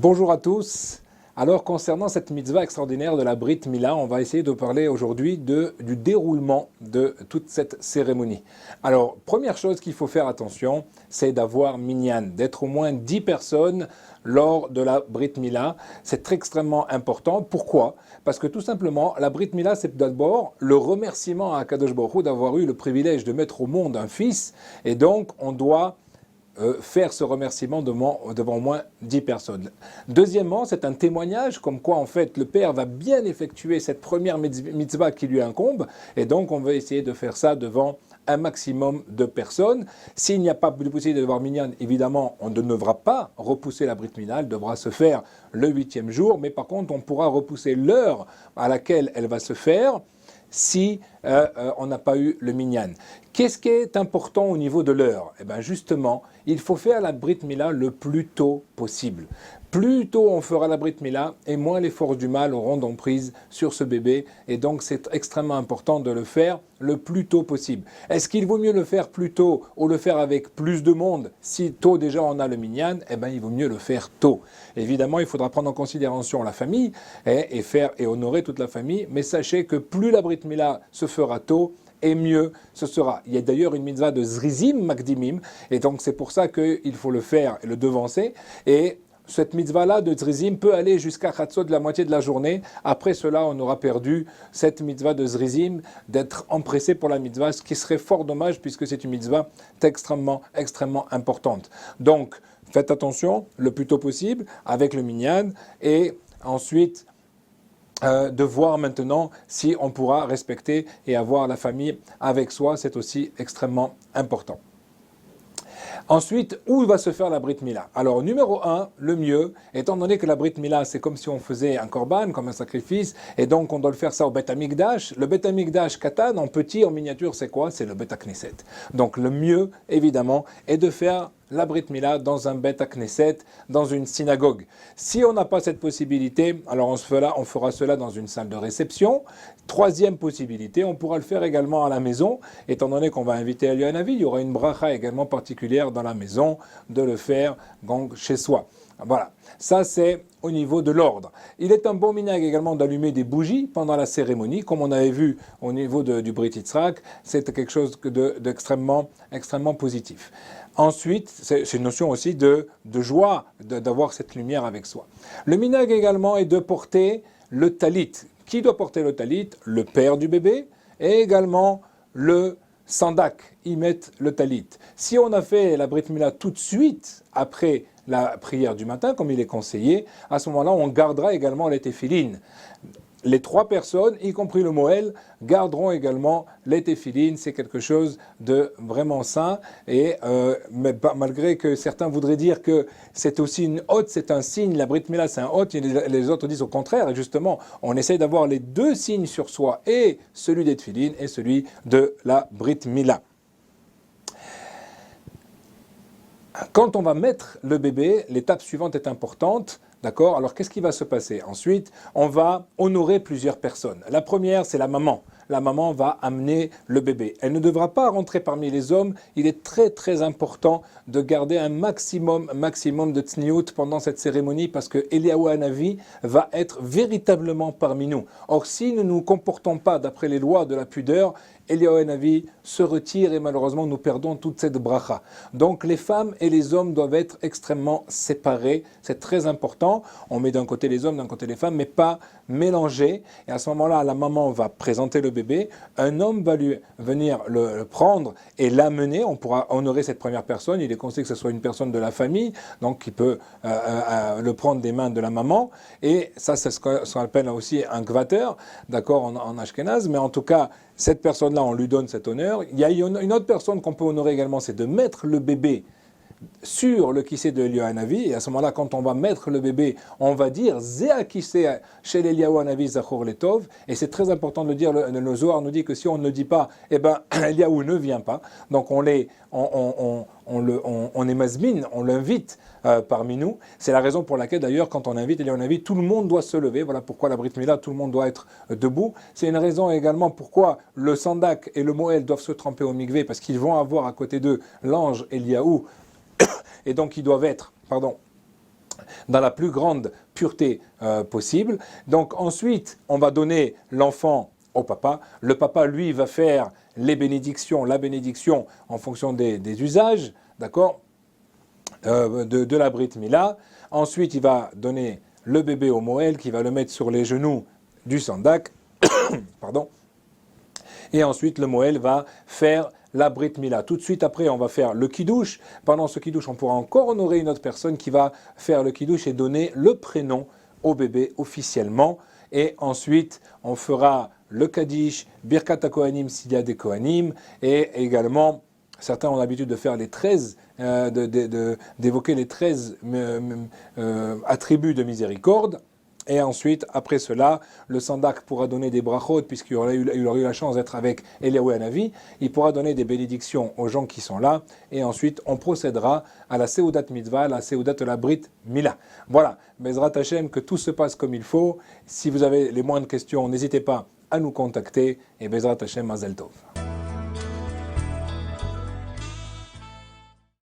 Bonjour à tous. Alors concernant cette mitzvah extraordinaire de la Brit Mila, on va essayer de parler aujourd'hui du déroulement de toute cette cérémonie. Alors première chose qu'il faut faire attention, c'est d'avoir minyan, d'être au moins 10 personnes lors de la Brit Mila. C'est extrêmement important. Pourquoi? Parce que tout simplement, la Brit Mila, c'est d'abord le remerciement à Kadosh Baruch Hu d'avoir eu le privilège de mettre au monde un fils, et donc on doit faire ce remerciement devant au moins 10 personnes. Deuxièmement, c'est un témoignage comme quoi en fait le père va bien effectuer cette première mitzvah qui lui incombe, et donc on va essayer de faire ça devant un maximum de personnes. S'il n'y a pas de possibilité de voir minyan, évidemment, on ne devra pas repousser la Brit Mila, elle devra se faire le 8e jour, mais par contre on pourra repousser l'heure à laquelle elle va se faire si on n'a pas eu le minyan. Qu'est-ce qui est important au niveau de l'heure? Eh bien justement, il faut faire la Brit Mila le plus tôt possible. Plus tôt on fera la Brit Mila, et moins les forces du mal auront d'emprise sur ce bébé. Et donc c'est extrêmement important de le faire le plus tôt possible. Est-ce qu'il vaut mieux le faire plus tôt ou le faire avec plus de monde? Si tôt déjà on a le minyan, eh bien il vaut mieux le faire tôt. Évidemment, il faudra prendre en considération la famille et honorer toute la famille. Mais sachez que plus la Brit Mila se fera tôt, et mieux ce sera. Il y a d'ailleurs une mitzvah de Zrizim Makdimim, et donc c'est pour ça qu'il faut le faire et le devancer. Et cette mitzvah-là de Zrizim peut aller jusqu'à Chatzot de la moitié de la journée. Après cela, on aura perdu cette mitzvah de Zrizim, d'être empressé pour la mitzvah, ce qui serait fort dommage puisque c'est une mitzvah extrêmement importante. Donc, faites attention le plus tôt possible avec le minyan, et ensuite de voir maintenant si on pourra respecter et avoir la famille avec soi, c'est aussi extrêmement important. Ensuite, où va se faire la Brit Mila? Alors, numéro 1, le mieux, étant donné que la Brit Mila, c'est comme si on faisait un korban, comme un sacrifice, et donc on doit le faire ça au Bet Amikdash. Le Bet Amikdash Katan, en petit, en miniature, c'est quoi? C'est le Bet Knesset. Donc, le mieux, évidemment, est de faire la Brit Mila dans un Bet Knesset, dans une synagogue. Si on n'a pas cette possibilité, alors on fera cela dans une salle de réception. Troisième possibilité, on pourra le faire également à la maison, étant donné qu'on va inviter Eliyahu Hanavi, il y aura une bracha également particulière dans la maison de le faire donc, chez soi. Voilà, ça c'est au niveau de l'ordre. Il est un bon minhag également d'allumer des bougies pendant la cérémonie, comme on avait vu au niveau du Brit Yitzhak, c'est quelque chose d'extrêmement positif. Ensuite, c'est une notion aussi de joie d'avoir cette lumière avec soi. Le minhag également est de porter le talit. Qui doit porter le talit? Le père du bébé et également le sandak. Ils mettent le talit. Si on a fait la Brit Mila tout de suite après la prière du matin, comme il est conseillé, à ce moment-là, on gardera également les téphilines. Les 3 personnes, y compris le Moël, garderont également les téphilines. C'est quelque chose de vraiment sain. Et malgré que certains voudraient dire que c'est aussi une hotte, c'est un signe, la Brit Mila c'est un hotte, les autres disent au contraire. Et justement, on essaye d'avoir les 2 signes sur soi, et celui des téphilines et celui de la Brit Mila. Quand on va mettre le bébé, l'étape suivante est importante. D'accord? Alors, qu'est-ce qui va se passer? Ensuite, on va honorer plusieurs personnes. La première, c'est la maman. La maman va amener le bébé. Elle ne devra pas rentrer parmi les hommes. Il est très important de garder un maximum de tsniout pendant cette cérémonie, parce que Eliyahu Hanavi va être véritablement parmi nous. Or, si nous ne nous comportons pas d'après les lois de la pudeur, Eliyahu Hanavi se retire et malheureusement nous perdons toute cette bracha. Donc les femmes et les hommes doivent être extrêmement séparés, c'est très important. On met d'un côté les hommes, d'un côté les femmes, mais pas mélangés. Et à ce moment-là, la maman va présenter le bébé, un homme va venir le prendre et l'amener. On pourra honorer cette première personne. Il est conseillé que ce soit une personne de la famille, donc qui peut le prendre des mains de la maman. Et ça, c'est ce qu'on appelle aussi un gvater, d'accord, en ashkénaze, mais en tout cas, cette personne-là, on lui donne cet honneur. Il y a une autre personne qu'on peut honorer également, c'est de mettre le bébé sur le kissé de Eliyahu Hanavi. Et à ce moment-là, quand on va mettre le bébé, on va dire Zéa kissé chez Eliyahu Hanavi Zachor Letov. Et c'est très important de le dire. Le Zohar nous dit que si on ne le dit pas, eh ben Eliyahu ne vient pas. Donc on est mazmine, on l'invite parmi nous. C'est la raison pour laquelle d'ailleurs, quand on invite Eliyahu Hanavi, tout le monde doit se lever. Voilà pourquoi la Brit Mila, tout le monde doit être debout. C'est une raison également pourquoi le Sandak et le Moël doivent se tremper au mikvé, parce qu'ils vont avoir à côté d'eux l'ange Eliyahu. Et donc ils doivent être, dans la plus grande pureté possible. Donc ensuite, on va donner l'enfant au papa. Le papa, lui, va faire les bénédictions, la bénédiction en fonction des usages, d'accord, de la Brit Mila. Ensuite, il va donner le bébé au Moël, qui va le mettre sur les genoux du Sandak. Pardon. Et ensuite, le Moël va faire la Brit Mila. Tout de suite après, on va faire le Kiddush. Pendant ce Kiddush, on pourra encore honorer une autre personne qui va faire le Kiddush et donner le prénom au bébé officiellement. Et ensuite, on fera le Kaddish, Birkat HaKohanim s'il y a des Kohanim, et également, certains ont l'habitude de faire les 13, d'évoquer les 13 attributs de miséricorde. Et ensuite, après cela, le Sandak pourra donner des brachot, puisqu'il aurait eu la chance d'être avec Eliyahu Hanavi. Il pourra donner des bénédictions aux gens qui sont là. Et ensuite, on procédera à la Seudat Mitzvah, la Seudat la Brit Mila. Voilà, Bezrat Hashem, que tout se passe comme il faut. Si vous avez les moindres questions, n'hésitez pas à nous contacter. Et Bezrat Hashem, Mazel Tov.